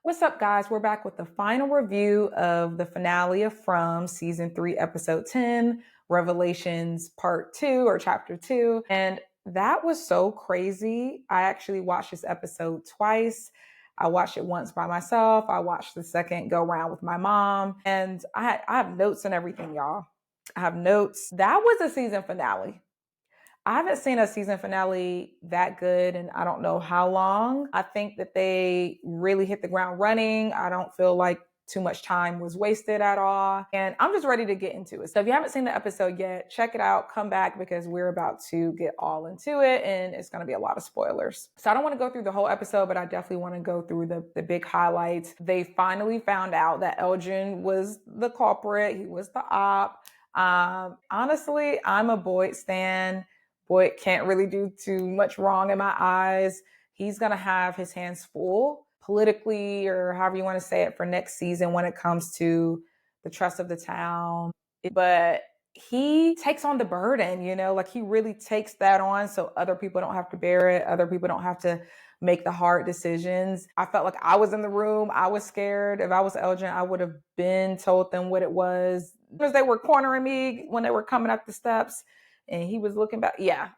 What's up, guys? We're back with the final review of the finale of From season 3, episode 10, Revelations part 2 or chapter 2. And that was so crazy. I actually watched this episode twice. I watched it once by myself. I watched the second go round with my mom. And I have notes and everything, y'all. I have notes. That was a season finale. I haven't seen a season finale that good and I don't know how long. I think that they really hit the ground running. I don't feel like too much time was wasted at all. And I'm just ready to get into it. So if you haven't seen the episode yet, check it out, come back because we're about to get all into it and it's going to be a lot of spoilers. So I don't want to go through the whole episode, but I definitely want to go through the big highlights. They finally found out that Elgin was the culprit. He was the op. Honestly, I'm a Boyd stan. Boyd can't really do too much wrong in my eyes. He's going to have his hands full politically or however you want to say it for next season when it comes to the trust of the town. But he takes on the burden, like he really takes that on so other people don't have to bear it. Other people don't have to make the hard decisions. I felt like I was in the room. I was scared. If I was Elgin, I would have been told them what it was. Because they were cornering me when they were coming up the steps. And he was looking back. Yeah,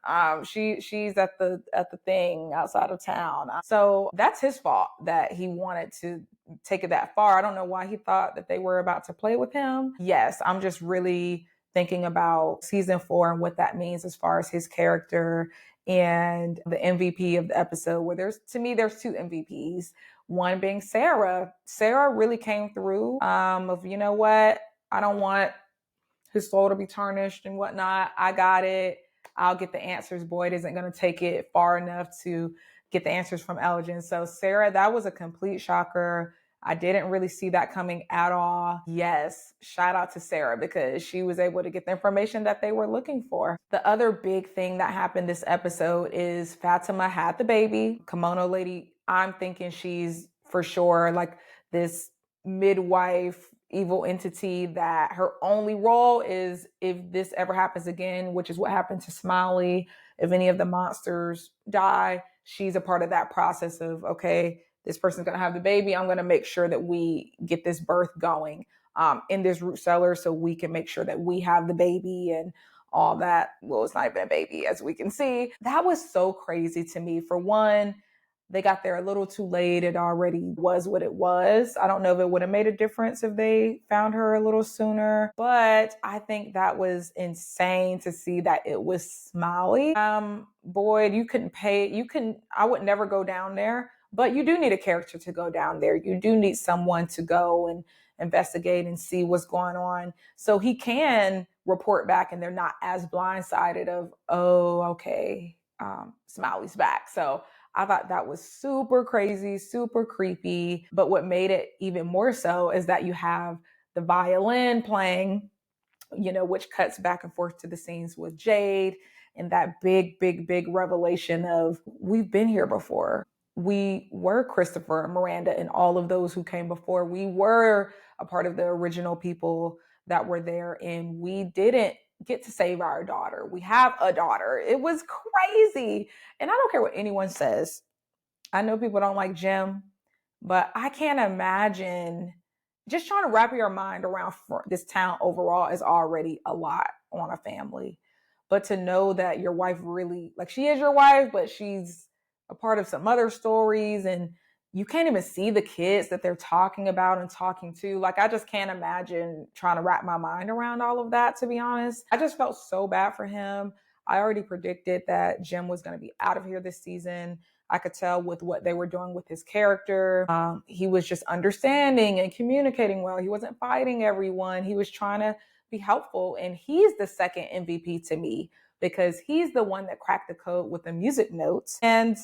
she's at the thing outside of town. So that's his fault that he wanted to take it that far. I don't know why he thought that they were about to play with him. Yes, I'm just really thinking about season 4 and what that means as far as his character and the MVP of the episode. Where there's 2 MVPs. One being Sarah. Sarah really came through. Of you know what, I don't want his soul to be tarnished and whatnot. I got it. I'll get the answers. Boyd isn't going to take it far enough to get the answers from Elgin. So Sarah, that was a complete shocker. I didn't really see that coming at all. Yes, shout out to Sarah because she was able to get the information that they were looking for. The other big thing that happened this episode is Fatima had the baby. Kimono lady, I'm thinking she's for sure like this midwife evil entity that her only role is if this ever happens again, which is what happened to Smiley. If any of the monsters die, she's a part of that process of, okay, this person's going to have the baby. I'm going to make sure that we get this birth going in this root cellar so we can make sure that we have the baby and all that. Well, it's not even a baby, as we can see. That was so crazy to me. For one, they got there a little too late. It already was what it was. I don't know if it would have made a difference if they found her a little sooner, but I think that was insane to see that it was Smiley. Boyd, I would never go down there, but you do need a character to go down there. You do need someone to go and investigate and see what's going on so he can report back and they're not as blindsided of, oh, okay, Smiley's back. So I thought that was super crazy, super creepy. But what made it even more so is that you have the violin playing, which cuts back and forth to the scenes with Jade and that big, big, big revelation of we've been here before. We were Christopher and Miranda and all of those who came before. We were a part of the original people that were there and we didn't get to save our daughter. We have a daughter. It was crazy. And I don't care what anyone says. I know people don't like Jim, but I can't imagine just trying to wrap your mind around this town overall is already a lot on a family. But to know that your wife really, like she is your wife, but she's a part of some other stories and you can't even see the kids that they're talking about and talking to. Like, I just can't imagine trying to wrap my mind around all of that, to be honest. I just felt so bad for him. I already predicted that Jim was going to be out of here this season. I could tell with what they were doing with his character. He was just understanding and communicating well. He wasn't fighting everyone. He was trying to be helpful. And he's the second MVP to me because he's the one that cracked the code with the music notes. And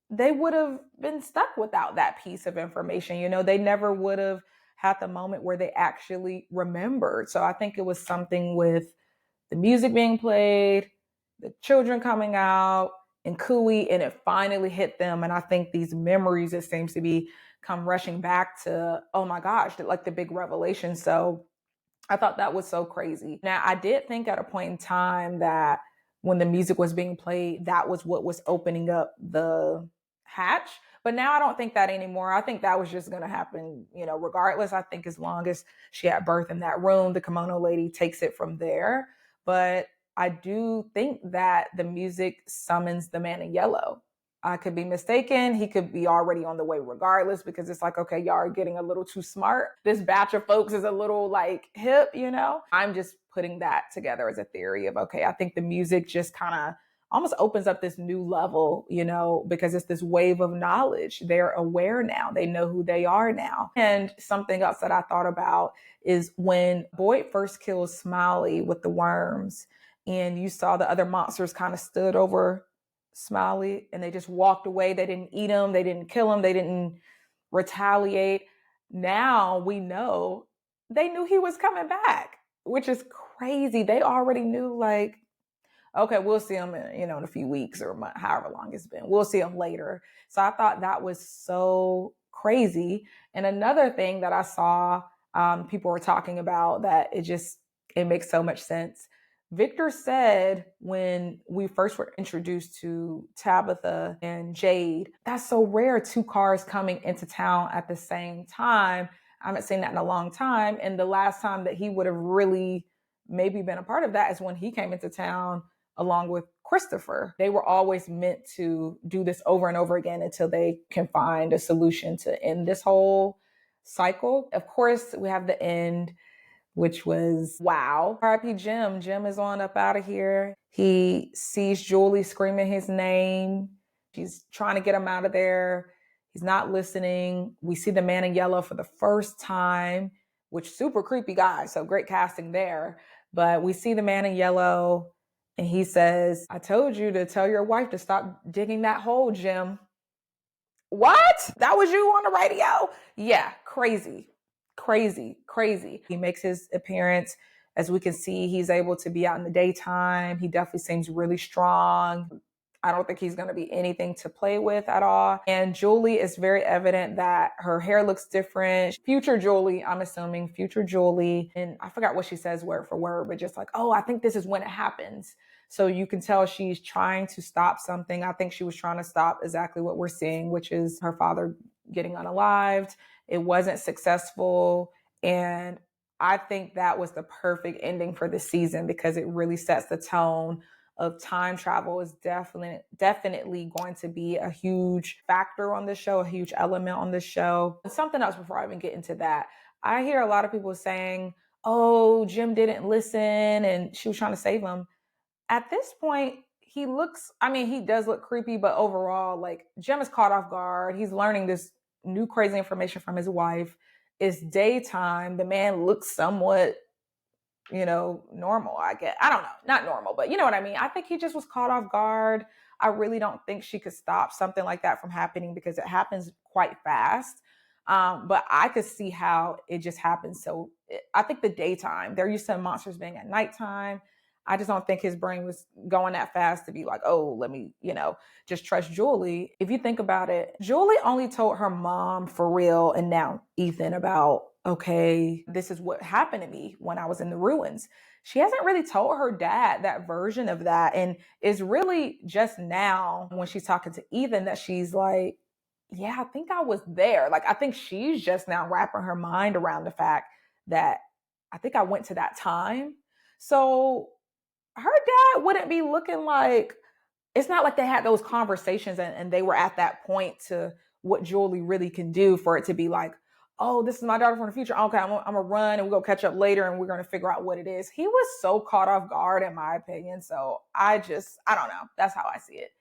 they would have been stuck without that piece of information. They never would have had the moment where they actually remembered. So I think it was something with the music being played, the children coming out, and Cooey, and it finally hit them. And I think these memories, it seems to be come rushing back to, oh my gosh, like the big revelation. So I thought that was so crazy. Now, I did think at a point in time that when the music was being played, that was what was opening up the hatch. But now I don't think that anymore. I think that was just going to happen, regardless. I think as long as she had birth in that room, the kimono lady takes it from there. But I do think that the music summons the man in yellow. I could be mistaken. He could be already on the way regardless, because it's like, okay, y'all are getting a little too smart. This batch of folks is a little like hip, I'm just putting that together as a theory of, okay, I think the music just kind of almost opens up this new level, because it's this wave of knowledge. They're aware now. They know who they are now. And something else that I thought about is when Boyd first kills Smiley with the worms, and you saw the other monsters kind of stood over Smiley and they just walked away. They didn't eat him. They didn't kill him. They didn't retaliate. Now we know they knew he was coming back, which is crazy. They already knew, like, okay, we'll see him in a few weeks or however long it's been. We'll see him later. So I thought that was so crazy. And another thing that I saw people were talking about that it makes so much sense. Victor said when we first were introduced to Tabitha and Jade, that's so rare, two cars coming into town at the same time. I haven't seen that in a long time. And the last time that he would have really maybe been a part of that is when he came into town along with Christopher. They were always meant to do this over and over again until they can find a solution to end this whole cycle. Of course, we have the end, which was wow. R.I.P. Jim. Jim is on up out of here. He sees Julie screaming his name. She's trying to get him out of there. He's not listening. We see the man in yellow for the first time, which super creepy guy. So great casting there. But we see the man in yellow and he says, I told you to tell your wife to stop digging that hole, Jim. What? That was you on the radio? Yeah, crazy. He makes his appearance. As we can see, he's able to be out in the daytime. He definitely seems really strong. I don't think he's going to be anything to play with at all. And Julie, is very evident that her hair looks different. Future Julie, I'm assuming future Julie. And I forgot what she says word for word, but just like, oh, I think this is when it happens. So you can tell she's trying to stop something. I think she was trying to stop exactly what we're seeing, which is her father getting unalived. It wasn't successful. And I think that was the perfect ending for the season because it really sets the tone of time travel is definitely going to be a huge factor on this show, a huge element on this show. And something else before I even get into that, I hear a lot of people saying, oh, Jim didn't listen and she was trying to save him. At this point, he does look creepy, but overall, like, Jim is caught off guard. He's learning this new crazy information from his wife. It's daytime. The man looks somewhat, normal, I guess. I don't know, not normal, but you know what I mean? I think he just was caught off guard. I really don't think she could stop something like that from happening because it happens quite fast. But I could see how it just happens. So I think the daytime, they're used to monsters being at nighttime. I just don't think his brain was going that fast to be like, oh, let me, just trust Julie. If you think about it, Julie only told her mom for real and now Ethan about, okay, this is what happened to me when I was in the ruins. She hasn't really told her dad that version of that. And it's really just now when she's talking to Ethan that she's like, yeah, I think I was there. Like, I think she's just now wrapping her mind around the fact that I think I went to that time. So her dad wouldn't be looking like, it's not like they had those conversations and they were at that point to what Julie really can do for it to be like, oh, this is my daughter from the future. Okay, I'm gonna run and we'll go catch up later and we're gonna figure out what it is. He was so caught off guard, in my opinion. So I don't know. That's how I see it.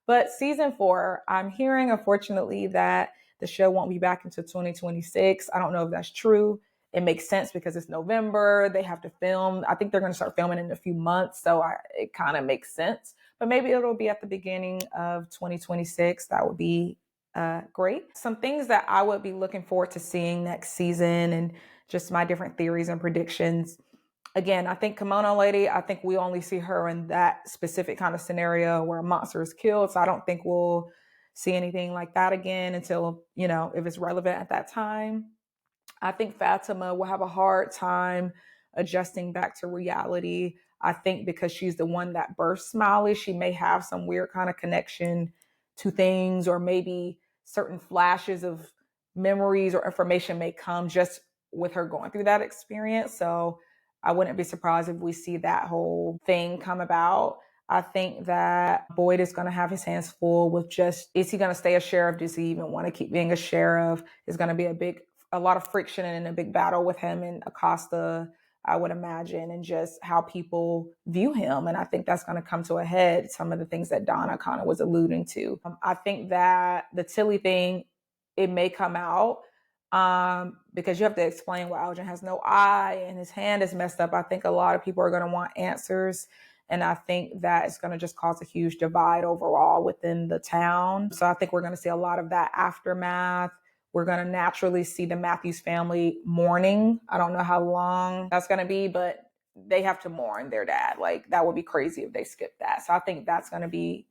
But season 4, I'm hearing, unfortunately, that the show won't be back until 2026. I don't know if that's true. It makes sense because it's November. They have to film. I think they're going to start filming in a few months. So it kind of makes sense. But maybe it'll be at the beginning of 2026. That would be great. Some things that I would be looking forward to seeing next season and just my different theories and predictions. Again, I think Kimono Lady, I think we only see her in that specific kind of scenario where a monster is killed. So I don't think we'll see anything like that again until, if it's relevant at that time. I think Fatima will have a hard time adjusting back to reality. I think because she's the one that birthed Smiley, she may have some weird kind of connection to things or maybe certain flashes of memories or information may come just with her going through that experience. So I wouldn't be surprised if we see that whole thing come about. I think that Boyd is going to have his hands full with just, is he going to stay a sheriff? Does he even want to keep being a sheriff? Is going to be a lot of friction and a big battle with him and Acosta, I would imagine, and just how people view him. And I think that's going to come to a head, some of the things that Donna kind of was alluding to. I think that the Tilly thing, it may come out because you have to explain why Algin has no eye and his hand is messed up. I think a lot of people are going to want answers. And I think that it's going to just cause a huge divide overall within the town. So I think we're going to see a lot of that aftermath. We're going to naturally see the Matthews family mourning. I don't know how long that's going to be, but they have to mourn their dad. Like, that would be crazy if they skipped that. So I think that's going to be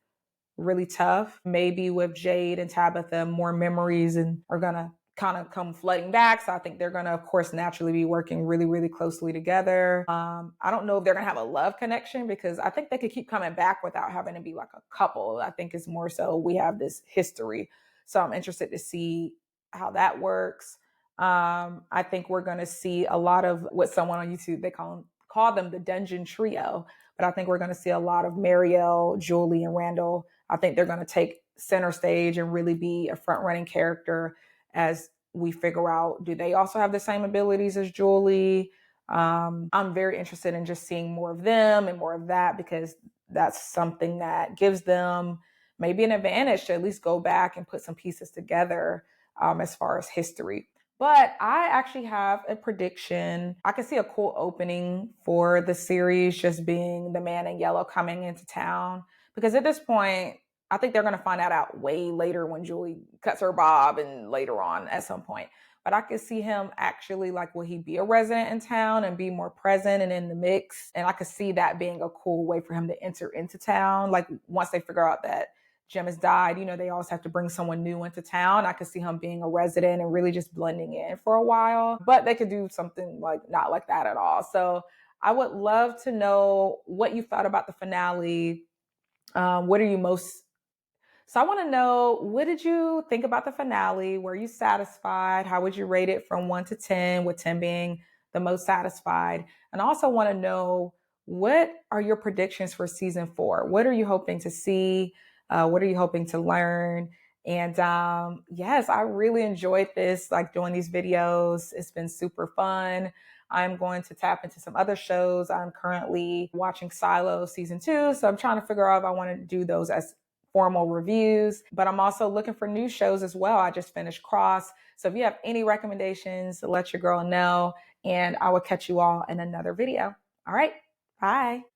really tough. Maybe with Jade and Tabitha, more memories and are going to kind of come flooding back. So I think they're going to, of course, naturally be working really, really closely together. I don't know if they're going to have a love connection because I think they could keep coming back without having to be like a couple. I think it's more so we have this history. So I'm interested to see how that works. I think we're going to see a lot of what someone on YouTube, they call them the Dungeon Trio. But I think we're going to see a lot of Marielle, Julie, and Randall. I think they're going to take center stage and really be a front-running character as we figure out, do they also have the same abilities as Julie? I'm very interested in just seeing more of them and more of that because that's something that gives them maybe an advantage to at least go back and put some pieces together as far as history. But I actually have a prediction. I can see a cool opening for the series just being the man in yellow coming into town. Because at this point, I think they're going to find that out way later when Julie cuts her bob and later on at some point. But I could see him actually, like, will he be a resident in town and be more present and in the mix? And I could see that being a cool way for him to enter into town. Like, once they figure out that Jim has died, they always have to bring someone new into town. I could see him being a resident and really just blending in for a while. But they could do something like not like that at all. So I would love to know what you thought about the finale. What are you most So I want to know, what did you think about the finale? Were you satisfied? How would you rate it from 1 to 10, with 10 being the most satisfied? And I also want to know, what are your predictions for season 4? What are you hoping to see? What are you hoping to learn? And yes, I really enjoyed this, like doing these videos. It's been super fun. I'm going to tap into some other shows. I'm currently watching Silo season 2. So I'm trying to figure out if I want to do those as formal reviews, but I'm also looking for new shows as well. I just finished Cross. So if you have any recommendations, let your girl know, and I will catch you all in another video. All right, bye.